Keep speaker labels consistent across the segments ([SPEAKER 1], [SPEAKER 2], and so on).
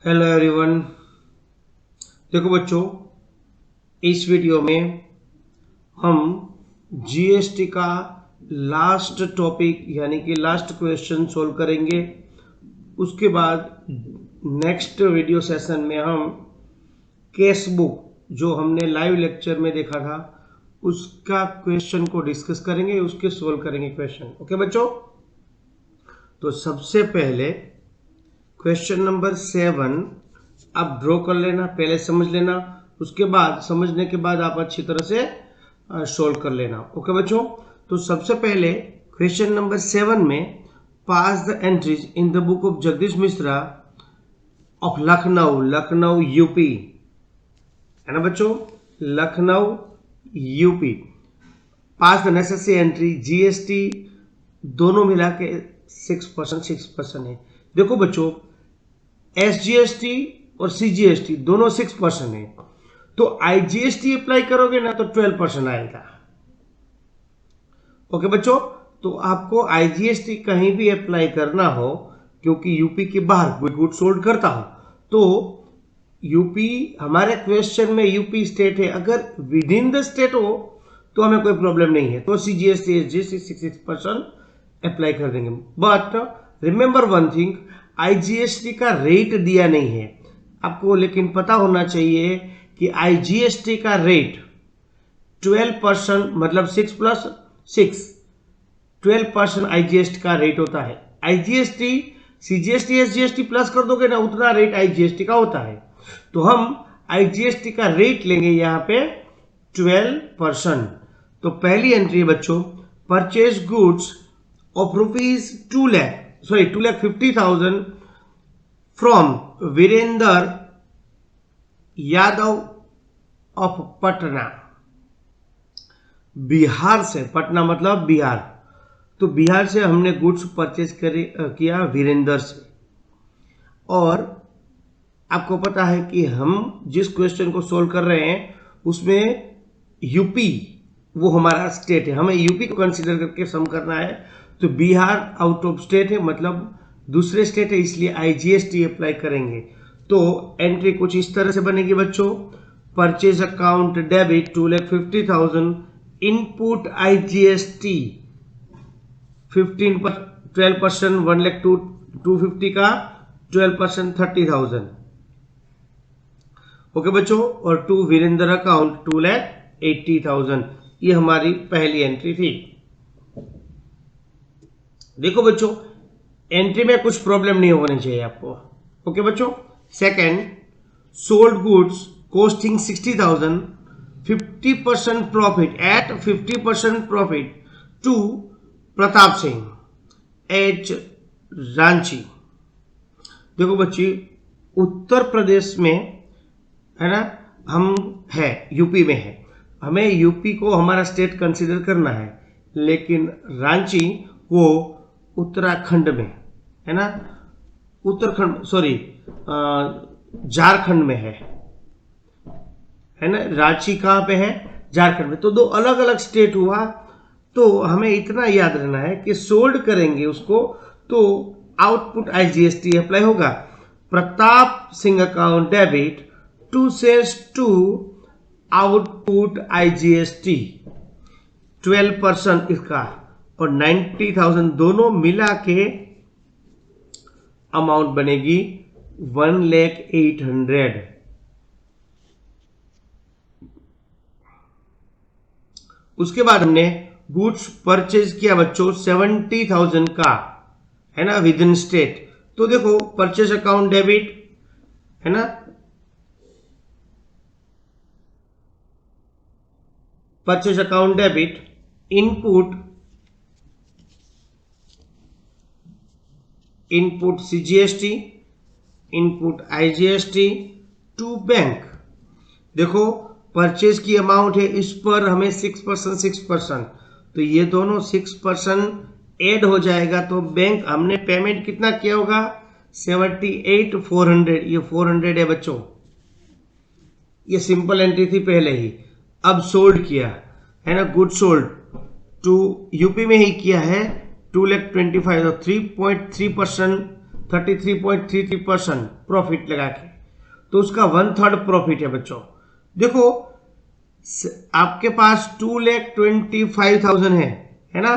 [SPEAKER 1] Hello everyone. देखो बच्चों, इस वीडियो में हम जीएसटी का लास्ट टॉपिक यानी कि लास्ट क्वेश्चन सॉल्व करेंगे। उसके बाद नेक्स्ट वीडियो सेशन में हम केस बुक जो हमने लाइव लेक्चर में देखा था उसका क्वेश्चन को डिस्कस करेंगे, उसके सॉल्व करेंगे क्वेश्चन। ओके बच्चों, तो सबसे पहले क्वेश्चन नंबर 7 आप ड्रॉ कर लेना, पहले समझ लेना, उसके बाद समझने के बाद आप अच्छी तरह से सॉल्व कर लेना। ओके बच्चों, तो सबसे पहले क्वेश्चन नंबर 7 में pass the entries in the book of Jagdish Mishra of Lucknow UP, है ना बच्चों, Lucknow UP. Pass the necessary entry, GST दोनों मिला के 6% है। देखो बच्चों, एसजीएसटी और सीजीएसटी दोनों 6% है, तो आईजीएसटी अप्लाई करोगे ना तो 12% आएगा। ओके बच्चों, तो आपको आईजीएसटी कहीं भी अप्लाई करना हो, क्योंकि यूपी के बाहर कोई गुड सोल्ड करता हो तो यूपी, हमारे क्वेश्चन में यूपी स्टेट है, अगर विद इन द स्टेट हो तो हमें कोई प्रॉब्लम नहीं है, तो सीजीएसटी एसजीएसटी 6% अप्लाई कर देंगे। But remember one thing, IGST का रेट दिया नहीं है आपको, लेकिन पता होना चाहिए कि आईजीएसटी का रेट 12%, मतलब 6 + 6 12% आईजीएसटी का रेट होता है। आईजीएसटी सीजीएसटी एसजीएसटी प्लस कर दोगे ना, उतना रेट आईजीएसटी का होता है। तो हम आईजीएसटी का रेट लेंगे यहाँ पे 12%। तो पहली एंट्री बच्चों, purchase goods of ₹2,50,000 from Virendra Yadav of Patna. Bihar से, पटना मतलब बिहार, तो बिहार से हमने गुड्स परचेज किया वीरेंद्र से। और आपको पता है कि हम जिस क्वेश्चन को सोल्व कर रहे हैं उसमें यूपी वो हमारा स्टेट है, हमें यूपी को कंसीडर करके सम करना है। तो बिहार आउट ऑफ स्टेट है, मतलब दूसरे स्टेट है, इसलिए आईजीएसटी अप्लाई करेंगे। तो एंट्री कुछ इस तरह से बनेगी बच्चों, purchase account debit 2,50,000, input IGST 12%, 1,02,250 का 12% 30,000। ओके बच्चों, और टू वीरेंद्र अकाउंट 2,80,000। ये हमारी पहली एंट्री थी। देखो बच्चों, एंट्री में कुछ प्रॉब्लम नहीं होनी चाहिए आपको। ओके बच्चों, second, sold goods costing 60,000, 50% profit at 50% profit to Pratap Singh एच रांची। देखो बच्ची, उत्तर प्रदेश में है ना, हम है यूपी में है, हमें यूपी को हमारा स्टेट कंसीडर करना है, लेकिन रांची वो उत्तराखंड में है ना, झारखंड में है ना। रांची कहाँ पे है? झारखंड में। तो दो अलग अलग स्टेट हुआ, तो हमें इतना याद रहना है कि सोल्ड करेंगे उसको तो आउटपुट आईजीएसटी अप्लाई होगा। Pratap Singh account debit to sales to output IGST 12% इसका, और 90,000 दोनों मिला के अमाउंट बनेगी 1,08,000। उसके बाद हमने गुड्स परचेज किया बच्चों 70,000 का, है ना, विद इन स्टेट। तो देखो, परचेज अकाउंट डेबिट है ना, purchase account debit, input CGST, input IGST to bank. देखो, परचेज की अमाउंट है, इस पर हमें 6%, तो ये दोनों 6% ऐड हो जाएगा, तो बैंक हमने पेमेंट कितना किया होगा? 78,400। ये 400 है बच्चों, ये सिंपल एंट्री थी पहले ही। अब सोल्ड किया है ना, गुड सोल्ड टू यूपी में ही किया है 2,25,000, 3.3% 33.33% प्रॉफिट लगा के, तो उसका 1/3 प्रॉफिट है बच्चों। देखो आपके पास 2,25,000 है ना,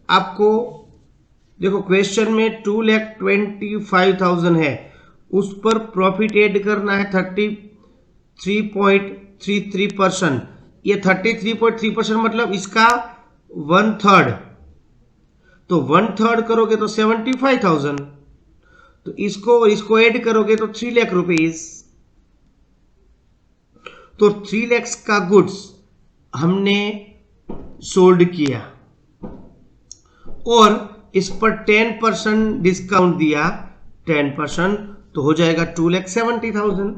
[SPEAKER 1] आपको देखो क्वेश्चन में 2,25,000 है, उस पर प्रॉफिट ऐड करना है 33.33%। ये 33.3% मतलब इसका 1/3, तो 1/3 करोगे तो 75,000, तो इसको ऐड करोगे तो 3 लाख रुपीज। तो 3 लाख का गुड्स हमने सोल्ड किया और इस पर 10% डिस्काउंट दिया, 10%, तो हो जाएगा 2,70,000,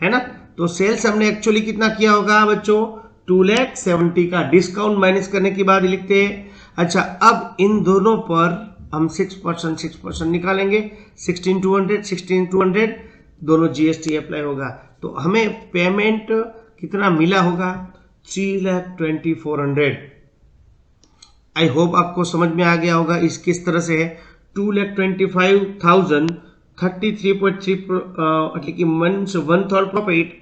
[SPEAKER 1] है ना। तो सेल्स हमने एक्चुअली कितना किया होगा बच्चों, 2,70,000 का डिस्काउंट माइनस करने के बाद लिखते हैं। अच्छा, अब इन दोनों पर हम 6% निकालेंगे, 16,200 दोनों जीएसटी अप्लाई होगा, तो हमें पेमेंट कितना मिला होगा, 3,24,000। आई होप आपको समझ में आ गया होगा इस किस तरह से है। 2,25,000 33.3 मतलब कि 1/3 प्रॉफिट,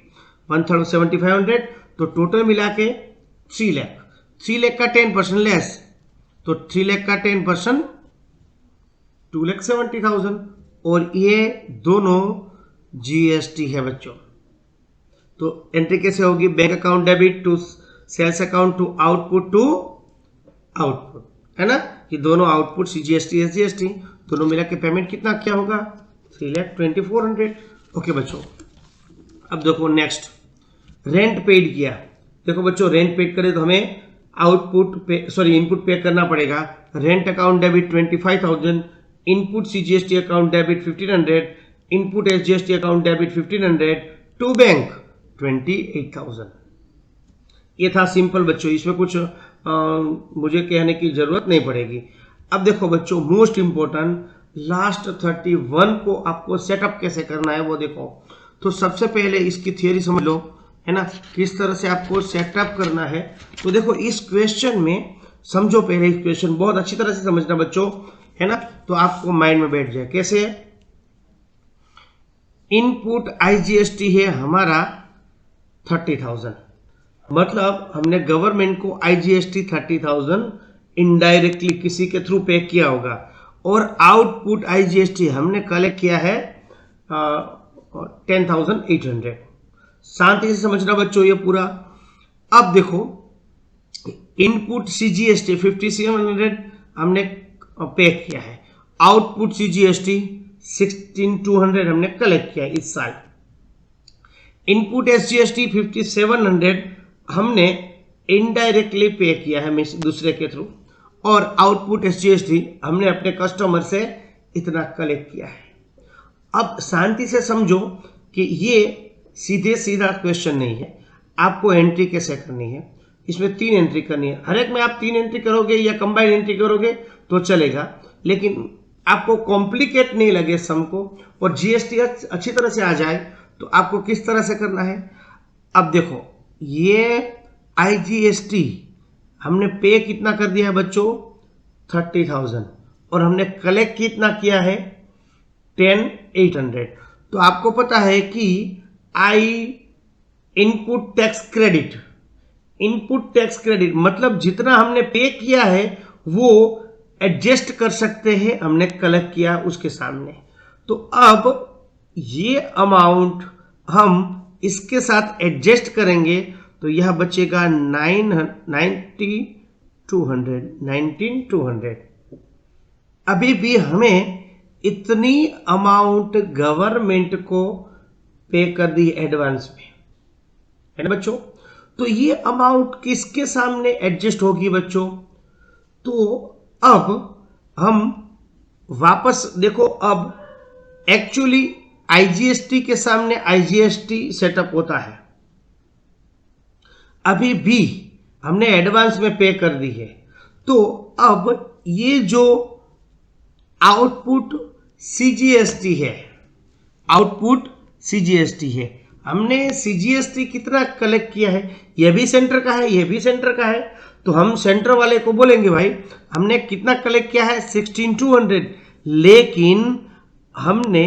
[SPEAKER 1] 1/3 7,500, तो टोटल मिला के 3 लाख। 3 लाख का 10% लेस, तो 3 लाख का 10% 2,70,000, और ये दोनों जीएसटी है बच्चों। तो एंट्री कैसे होगी, bank account debit to sales account to output है ना, कि दोनों आउटपुट जीएसटी एसजीएसटी दोनों मिला के पेमेंट कितना क्या होगा, 3,24,000। ओके बच्चों, अब देखो नेक्स्ट, रेंट पेड किया। देखो बच्चों, रेंट पेड करें तो हमें इनपुट पे करना पड़ेगा। Rent account debit 25,000, input CGST account debit 1,500, input SGST account debit 1,500, to bank 28,000। ये था सिंपल बच्चों, इसमें कुछ मुझे कहने की जरूरत नहीं पड़ेगी। अब देखो बच्चों, मोस्ट इंपॉर्टेंट लास्ट 31 को आपको सेटअप कैसे करना है वो देखो। तो सबसे पहले इसकी थियरी समझ लो, है ना, किस तरह से आपको सेटअप करना है। तो देखो इस क्वेश्चन में समझो, पहले इस क्वेश्चन बहुत अच्छी तरह से समझना बच्चों, है ना, तो आपको माइंड में बैठ जाए। कैसे, इनपुट आईजीएसटी है हमारा 30,000, मतलब हमने गवर्नमेंट को आईजीएसटी 30,000 इनडायरेक्टली किसी के थ्रू पे किया होगा, और आउटपुट आईजीएसटी हमने कलेक्ट किया है 10,800। शांति से समझना बच्चों ये पूरा। अब देखो, इनपुट सीजीएसटी 5,700 हमने पे किया है, आउटपुट सीजीएसटी 16,200 हमने कलेक्ट किया है इस साल, इनपुट एसजीएसटी 5,700 हमने इनडायरेक्टली पे किया है दूसरे के थ्रू, और आउटपुट एसजीएसटी हमने अपने कस्टमर से इतना कलेक्ट किया है। अब शांति से समझो कि ये सीधा क्वेश्चन नहीं है, आपको एंट्री कैसे करनी है। इसमें 3 एंट्री करनी है, हर एक में आप 3 एंट्री करोगे या कंबाइंड एंट्री करोगे तो चलेगा, लेकिन आपको कॉम्प्लिकेट नहीं लगे सम को, और जीएसटी अच्छी तरह से आ जाए, तो आपको किस तरह से करना है। अब देखो, ये आईजीएसटी हमने पे कितना कर दिया है बच्चों, 30,000, और हमने कलेक्ट कितना किया है 10,800। तो आपको पता है कि इनपुट टैक्स क्रेडिट मतलब जितना हमने पे किया है वो एडजस्ट कर सकते हैं, हमने कलेक्ट किया उसके सामने। तो अब ये अमाउंट हम इसके साथ एडजस्ट करेंगे, तो यह बचेगा 19,200। अभी भी हमें इतनी अमाउंट गवर्नमेंट को पे कर दी एडवांस में, है ना बच्चों। तो ये अमाउंट किसके सामने एडजस्ट होगी बच्चों, तो अब हम वापस देखो, अब एक्चुअली आईजीएसटी के सामने आईजीएसटी सेटअप होता है, अभी भी हमने एडवांस में पे कर दी है। तो अब ये जो आउटपुट सीजीएसटी है, हमने सीजीएसटी कितना कलेक्ट किया है, ये भी सेंटर का है, ये भी सेंटर का है, तो हम सेंटर वाले को बोलेंगे भाई हमने कितना कलेक्ट किया है 16,200, लेकिन हमने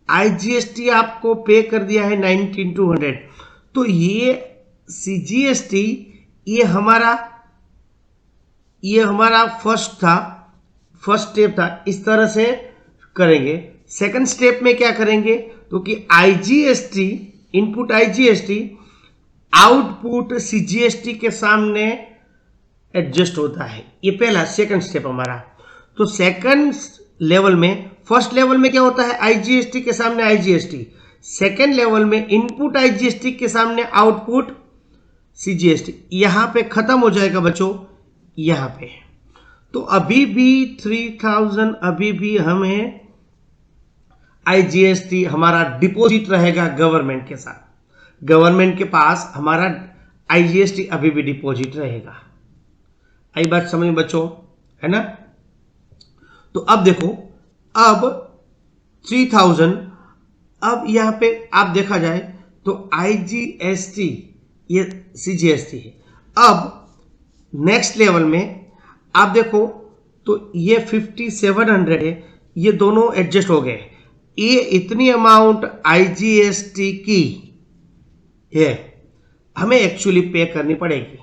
[SPEAKER 1] आईजीएसटी आपको पे कर दिया है 19,200, तो ये सीजीएसटी ये हमारा फर्स्ट स्टेप था। इस तरह से करेंगे। सेकंड स्टेप में क्या करेंगे, तो कि IGST, input IGST output CGST के सामने एडजस्ट होता है। ये पहला सेकंड स्टेप हमारा। तो सेकंड लेवल में, फर्स्ट लेवल में क्या होता है, आईजीएसटी के सामने आईजीएसटी, सेकंड लेवल में इनपुट आईजीएसटी के सामने आउटपुट सीजीएसटी। यहां पे खत्म हो जाएगा बच्चों, यहां पे। तो अभी भी 3000 अभी भी हमें आईजीएसटी हमारा डिपॉजिट रहेगा गवर्नमेंट के साथ। गवर्नमेंट के पास हमारा आईजीएसटी अभी भी डिपॉजिट रहेगा। आई बात समझ में बच्चों, है ना। तो अब देखो, अब 3000, अब यहां पे आप देखा जाए तो आईजीएसटी ये सीजीएसटी है। अब नेक्स्ट लेवल में आप देखो तो ये 5700 है, ये दोनों एडजस्ट हो गए। ये इतनी अमाउंट आईजीएसटी की है, हमें एक्चुअली पे करनी पड़ेगी।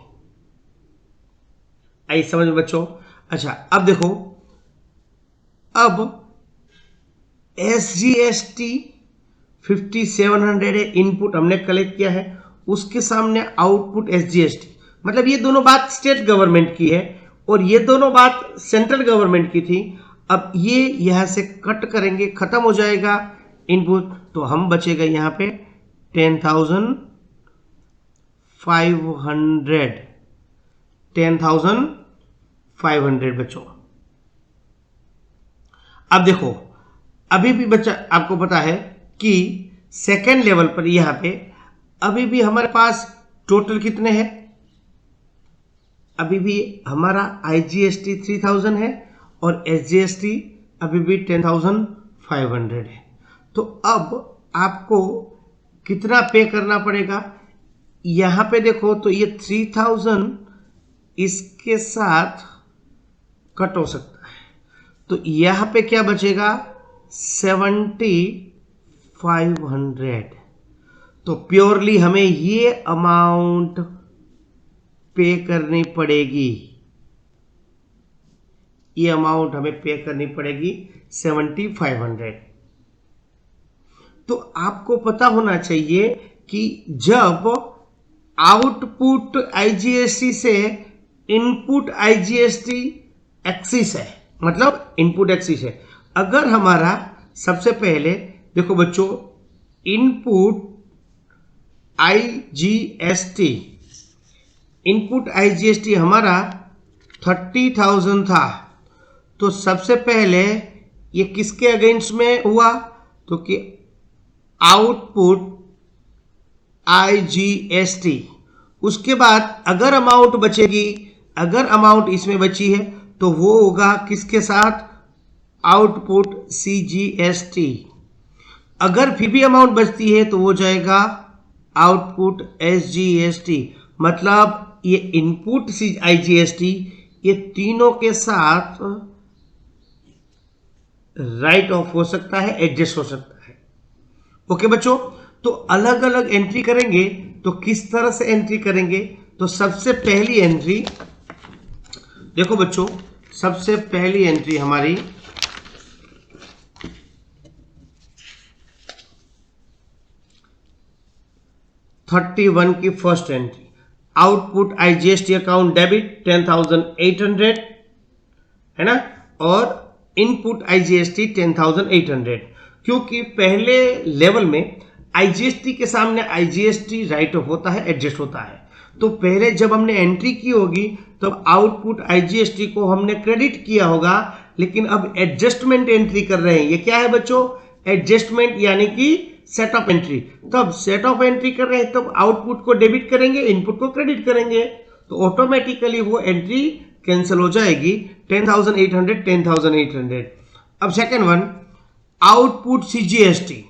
[SPEAKER 1] आई समझ में बच्चों। अच्छा, अब देखो, अब एसजीएसटी 5700 है, इनपुट हमने कलेक्ट किया है, उसके सामने आउटपुट एसजीएसटी, मतलब ये दोनों बात स्टेट गवर्नमेंट की है और ये दोनों बात सेंट्रल गवर्नमेंट की थी। अब ये यहां से कट करेंगे, खत्म हो जाएगा इनपुट, तो हम बचेगा यहां पे 10,500 बच्चों। अब देखो, अभी भी बच्चा आपको पता है कि सेकेंड लेवल पर यहां पे अभी भी हमारे पास टोटल कितने हैं, अभी भी हमारा आईजीएसटी 3000 है और एसजीएसटी अभी भी 10,500 है। तो अब आपको कितना पे करना पड़ेगा, यहां पे देखो तो ये 3000 इसके साथ कट हो सकता है, तो यहां पे क्या बचेगा 7,500। तो प्योरली हमें ये अमाउंट पे करनी पड़ेगी, ये अमाउंट हमें पे करनी पड़ेगी 7,500। तो आपको पता होना चाहिए कि जब आउटपुट आईजीएसटी से इनपुट आईजीएसटी एक्सिस है, मतलब इनपुट एक्सिस है, अगर हमारा सबसे पहले देखो बच्चों, इनपुट आईजीएसटी हमारा 30,000 था, तो सबसे पहले ये किसके अगेंस्ट में हुआ, तो कि आउटपुट आईजीएसटी। उसके बाद अगर अमाउंट बचेगी, अगर अमाउंट इसमें बची है तो वो होगा किसके साथ, आउटपुट सीजीएसटी। अगर फिर भी अमाउंट बचती है तो वो जाएगा आउटपुट एसजीएसटी। मतलब ये इनपुट आईजीएसटी ये तीनों के साथ राइट ऑफ हो सकता है, एडजस्ट हो सकता है। ओके बच्चों, तो अलग अलग एंट्री करेंगे तो किस तरह से एंट्री करेंगे, तो सबसे पहली एंट्री देखो बच्चों, सबसे पहली एंट्री हमारी (31) की first entry, output IGST account debit 10,800 है ना, और इनपुट आईजीएसटी 10,800। क्योंकि पहले लेवल में आईजीएसटी के सामने आईजीएसटी राइट ऑफ होता है, एडजस्ट होता है। तो पहले जब हमने एंट्री की होगी तब आउटपुट आईजीएसटी को हमने क्रेडिट किया होगा, लेकिन अब एडजस्टमेंट एंट्री कर रहे हैं। ये क्या है बच्चों, एडजस्टमेंट, यानी कि सेट ऑफ एंट्री। तब सेट ऑफ एंट्री कर रहे हैं तब आउटपुट को डेबिट करेंगे, इनपुट को क्रेडिट करेंगे, तो ऑटोमेटिकली वो एंट्री कैंसिल हो जाएगी 10,800 10,800। अब second one, output CGST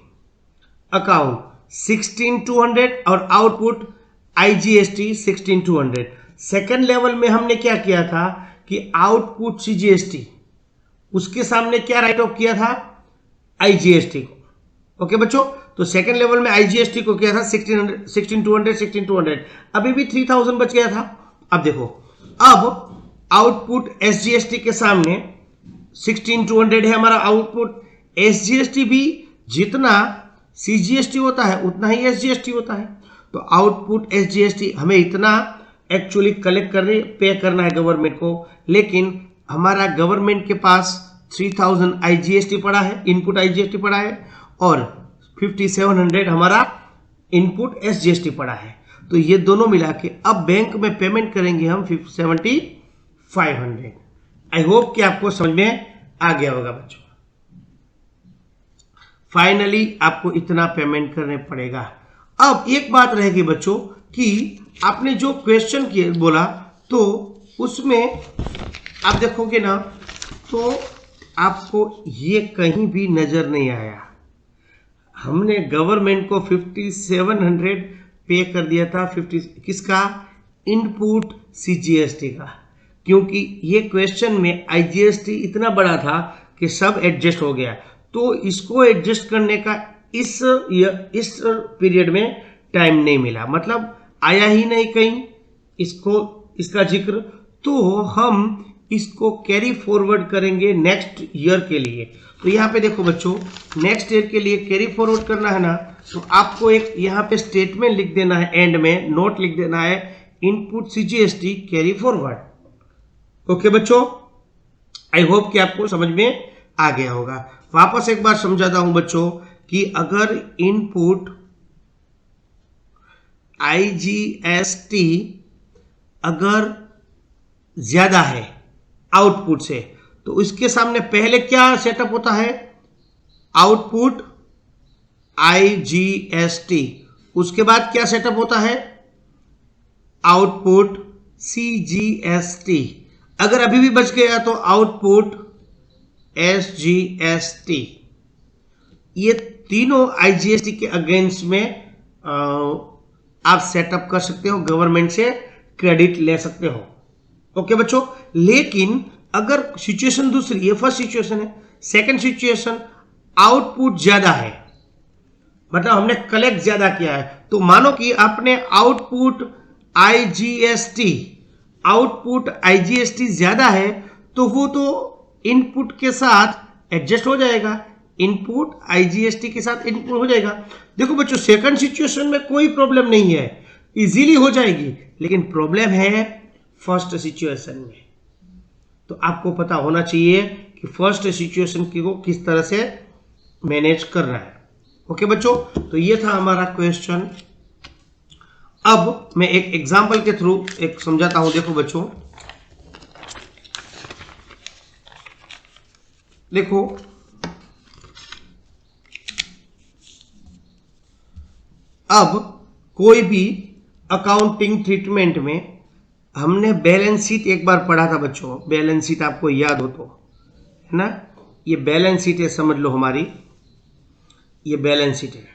[SPEAKER 1] account 16,200 और आउटपुट आईजीएसटी 16,200। सेकेंड लेवल में हमने क्या किया था कि आउटपुट सीजीएसटी उसके सामने क्या राइट ऑफ किया था, आईजीएसटी को। ओके बच्चों, तो सेकंड लेवल में आईजीएसटी को किया था 16,200 अभी भी 3,000 बच गया था। अब देखो, अब आउटपुट एसजीएसटी के सामने 16,200 है हमारा आउटपुट। एसजीएसटी भी जितना सीजीएसटी होता है उतना ही एसजीएसटी होता है। तो आउटपुट एसजीएसटी हमें इतना एक्चुअली कलेक्ट करने पे करना है गवर्नमेंट को, लेकिन हमारा गवर्नमेंट के पास 3,000 आईजीएसटी पड़ा है, इनपुट आईजीएसटी पड़ा है, और 5,700 हमारा इनपुट एसजीएसटी पड़ा है। तो ये दोनों मिला के अब बैंक में पेमेंट करेंगे हम 7,500। आई होप कि आपको समझ में आ गया होगा बच्चों। फाइनली आपको इतना पेमेंट करने पड़ेगा। अब एक बात रहेगी बच्चों कि आपने जो क्वेश्चन किया बोला, तो उसमें आप देखोगे ना तो आपको ये कहीं भी नजर नहीं आया। हमने गवर्नमेंट को 5,700 पे कर दिया था, 50 किसका, इनपुट सीजीएसटी का, क्योंकि ये क्वेश्चन में आईजीएसटी इतना बड़ा था कि सब एडजस्ट हो गया। तो इसको एडजस्ट करने का इस पीरियड में टाइम नहीं मिला, मतलब आया ही नहीं कहीं इसका जिक्र। तो हम इसको कैरी फॉरवर्ड करेंगे नेक्स्ट ईयर के लिए। तो यहाँ पे देखो बच्चों, नेक्स्ट ईयर के लिए कैरी फॉरवर्ड करना है ना, तो आपको एक यहाँ पे स्टेटमेंट लिख देना है, एंड में नोट लिख देना है, input CGST carry forward. Okay बच्चों, आई होप कि आपको समझ में आ गया होगा। वापस एक बार समझाता हूं बच्चों कि अगर इनपुट आईजीएसटी अगर ज्यादा है आउटपुट से, तो इसके सामने पहले क्या सेटअप होता है, आउटपुट आईजीएसटी, उसके बाद क्या सेटअप होता है, आउटपुट सीजीएसटी। अगर अभी भी बच गया तो आउटपुट एसजीएसटी। ये तीनों आईजीएसटी के अगेंस्ट में आप सेटअप कर सकते हो, गवर्नमेंट से क्रेडिट ले सकते हो। ओके बच्चों, लेकिन अगर सिचुएशन दूसरी, ये फर्स्ट सिचुएशन है, सेकंड सिचुएशन आउटपुट ज्यादा है, मतलब हमने कलेक्ट ज्यादा किया है। तो मानो कि आपने आउटपुट आईजीएसटी ज्यादा है, तो वो तो इनपुट के साथ एडजस्ट हो जाएगा, इनपुट आईजीएसटी के साथ इनपुट हो जाएगा। देखो बच्चों, सेकंड सिचुएशन में कोई प्रॉब्लम नहीं है, इजीली हो जाएगी, लेकिन प्रॉब्लम है फर्स्ट सिचुएशन में। तो आपको पता होना चाहिए कि फर्स्ट सिचुएशन को किस तरह से मैनेज करना है। ओके बच्चों, तो ये था हमारा क्वेश्चन। अब मैं एक एग्जांपल के थ्रू एक समझाता हूं। देखो बच्चों, देखो अब कोई भी अकाउंटिंग ट्रीटमेंट में हमने बैलेंस शीट एक बार पढ़ा था बच्चों, बैलेंस शीट आपको याद हो तो, है ना, ये बैलेंस शीट है, समझ लो हमारी ये बैलेंस शीट है।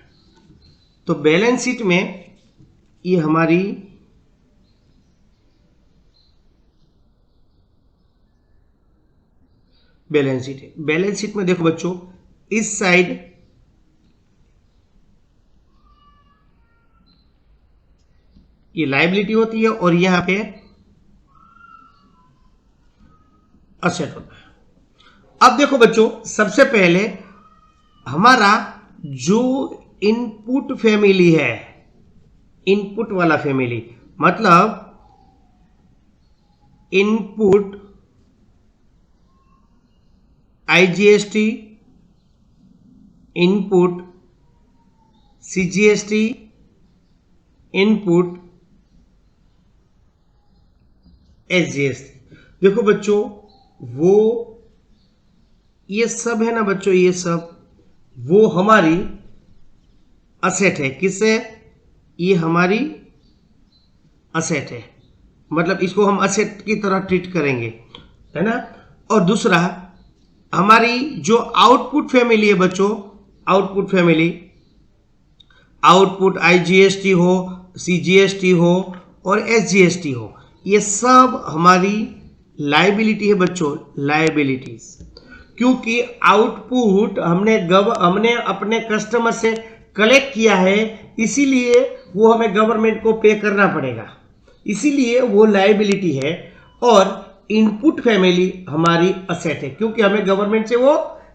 [SPEAKER 1] तो बैलेंस शीट में ये हमारी बैलेंस शीट है। बैलेंस शीट में देखो बच्चों, इस साइड ये लायबिलिटी होती है और यहां पे असेट होता है। अब देखो बच्चों, सबसे पहले हमारा जो इनपुट फैमिली है, इनपुट वाला फैमिली, मतलब input IGST, input CGST, input SGST. देखो बच्चों, वो ये सब है ना बच्चों, ये सब वो हमारी असेट है। किससे? ये हमारी असेट है, मतलब इसको हम असेट की तरह ट्रीट करेंगे, है ना। और दूसरा हमारी जो आउटपुट फैमिली है बच्चों, आउटपुट फैमिली, आउटपुट आईजीएसटी हो, सीजीएसटी हो और एसजीएसटी हो, ये सब हमारी लायबिलिटी है बच्चों, लायबिलिटीज। क्योंकि आउटपुट हमने अपने कस्टमर से कलेक्ट किया है, इसीलिए वो हमें गवर्नमेंट को पे करना पड़ेगा, इसीलिए वो लायबिलिटी है। और इनपुट फैमिली हमारी असेट है, क्योंकि हमें गवर्नमेंट से वो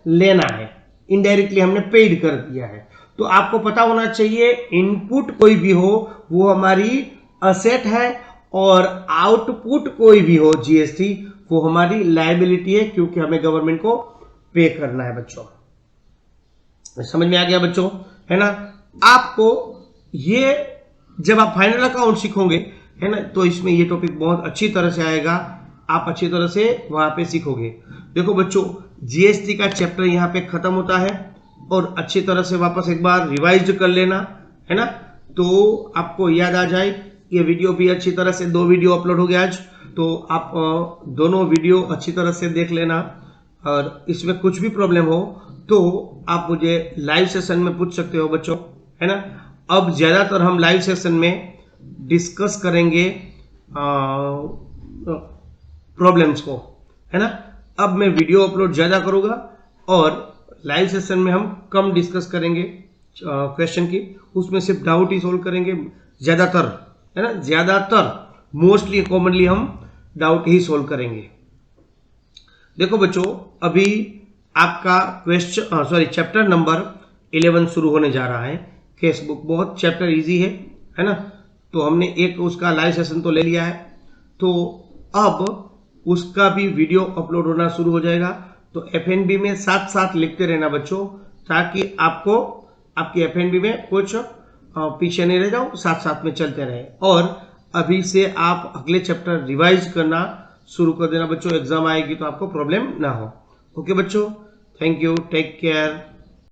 [SPEAKER 1] लेना है, इनडायरेक्टली हमने पेड कर दिया है। तो आपको पता होना चाहिए इनपुट कोई भी हो वो हमारी असेट है, और आउटपुट कोई भी हो जीएसटी वो हमारी लायबिलिटी है, क्योंकि हमें गवर्नमेंट को पे करना है। बच्चों समझ में आ गया बच्चों, है ना। आपको ये जब आप फाइनल अकाउंट सीखोगे, है ना, तो इसमें ये टॉपिक बहुत अच्छी तरह से आएगा, आप अच्छी तरह से वहां पे सीखोगे। देखो बच्चों, जीएसटी का चैप्टर यहाँ पे खत्म होता है, और अच्छी तरह से वापस एक बार रिवाइज कर लेना, है ना, तो आपको याद आ जाए। ये वीडियो भी अच्छी तरह से 2 वीडियो अपलोड हो गया आज, तो आप दोनों वीडियो अच्छी तरह से देख लेना, और इसमें कुछ भी प्रॉब्लम हो तो आप मुझे लाइव सेशन में पूछ सकते हो बच्चों, है ना। अब ज्यादातर हम लाइव सेशन में डिस्कस करेंगे प्रॉब्लम्स को, है ना। अब मैं वीडियो अपलोड ज्यादा करूंगा, और लाइव सेशन में हम कम डिस्कस करेंगे क्वेश्चन की, उसमें सिर्फ डाउट ही सोल्व करेंगे ज्यादातर, है ना, ज्यादातर मोस्टली कॉमनली हम डाउट ही सोल्व करेंगे। देखो बच्चों, अभी आपका चैप्टर नंबर 11 शुरू होने जा रहा है। केसबुक बहुत चैप्टर इजी है ना। तो हमने एक उसका लाइव सेशन तो ले लिया है, तो अब उसका भी वीडियो अपलोड होना शुरू हो जाएगा। तो एफएनबी में साथ साथ लिखते रहना बच्चों, ताकि आपको आपकी एफएनबी में कुछ पीछे नहीं रह जाओ, साथ साथ में चलते रहे। और अभी से आप अगले चैप्टर रिवाइज करना शुरू कर देना बच्चों, एग्जाम आएगी तो आपको प्रॉब्लम ना हो। ओके बच्चों, थैंक यू, टेक केयर।